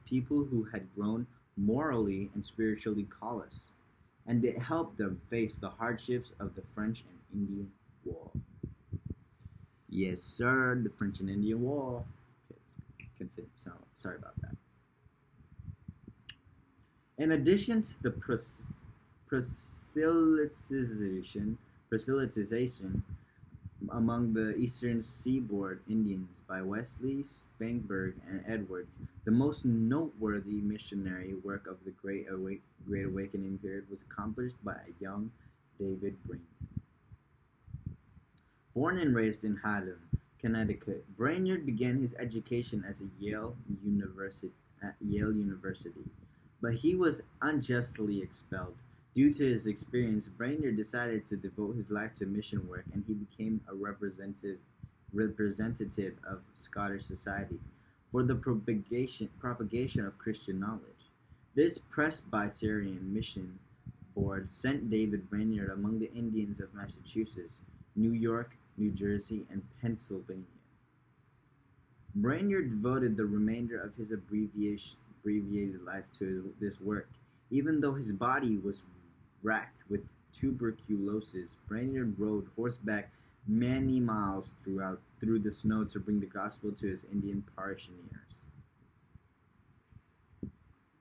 people who had grown morally and spiritually callous, and it helped them face the hardships of the French and Indian War. Yes, sir, the French and Indian War. Okay, let's continue. So, sorry about that. In addition to the proselytization, proselytization among the eastern seaboard Indians by Wesley, Spangberg, and Edwards, the most noteworthy missionary work of the Great Awakening period was accomplished by a young David Brainerd. Born and raised in Haddam, Connecticut, Brainerd began his education at Yale University, but he was unjustly expelled. Due to his experience, Brainerd decided to devote his life to mission work, and he became a representative of Scottish society for the propagation of Christian knowledge. This Presbyterian mission board sent David Brainerd among the Indians of Massachusetts, New York, New Jersey, and Pennsylvania. Brainerd devoted the remainder of his abbreviated life to this work. Even though his body was racked with tuberculosis, Brainerd rode horseback many miles through the snow to bring the gospel to his Indian parishioners.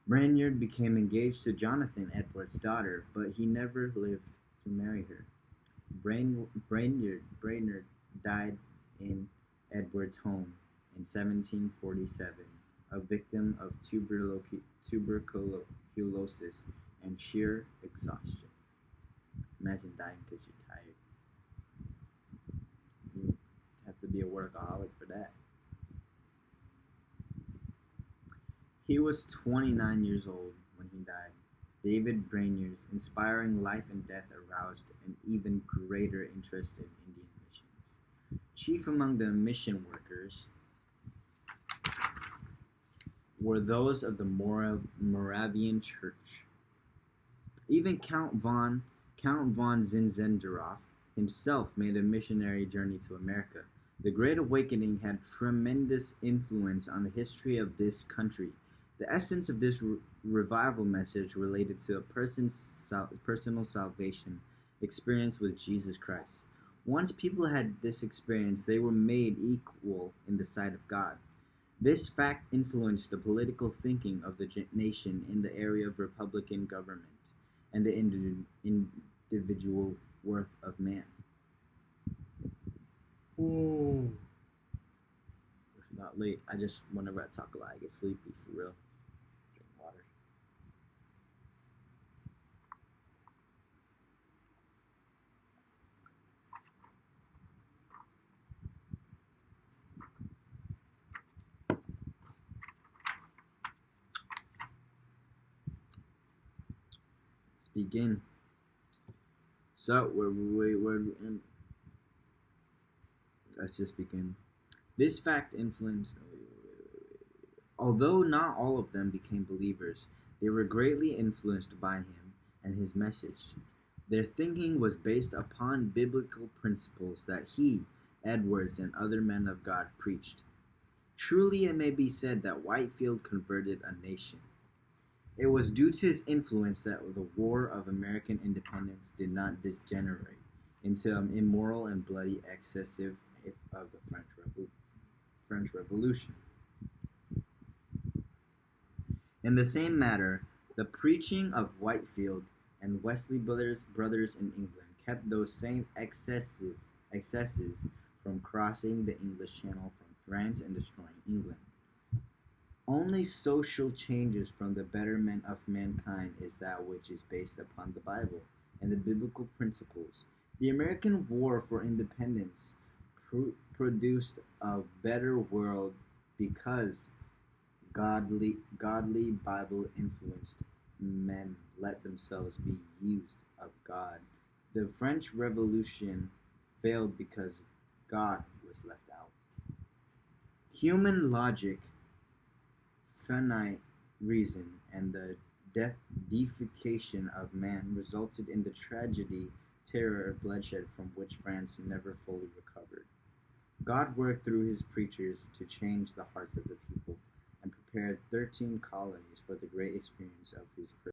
Brainerd became engaged to Jonathan Edwards' daughter, but he never lived to marry her. Brainerd died in Edwards' home in 1747, a victim of tuberculosis and sheer exhaustion. Imagine dying because you're tired. You have to be a workaholic for that. He was 29 years old when he died. David Brainerd's inspiring life and death aroused an even greater interest in Indian missions. Chief among the mission workers were those of the Moravian Church. Even Count von Zinzendorf himself made a missionary journey to America. The Great Awakening had tremendous influence on the history of this country. The essence of this revival message related to a person's personal salvation experience with Jesus Christ. Once people had this experience, they were made equal in the sight of God. This fact influenced the political thinking of the nation in the area of republican government and the individual worth of man. Oh, it's not late. Whenever I talk a lot, I get sleepy for real. Drink water. Let's begin. So, let's just begin. This fact influenced, although not all of them became believers, they were greatly influenced by him and his message. Their thinking was based upon biblical principles that he, Edwards, and other men of God preached. Truly it may be said that Whitefield converted a nation. It was due to his influence that the War of American Independence did not degenerate into an immoral and bloody excessive of the French Revolution. In the same matter, the preaching of Whitefield and Wesley brothers in England kept those same excesses from crossing the English Channel from France and destroying England. Only social changes from the betterment of mankind is that which is based upon the Bible and the biblical principles. The American War for Independence produced a better world because godly Bible influenced men let themselves be used of God. The French Revolution failed because God was left out. Human logic, finite reason, and the deification of man resulted in the tragedy, terror, bloodshed from which France never fully recovered. God worked through his preachers to change the hearts of the people, and prepared 13 colonies for the great experience of his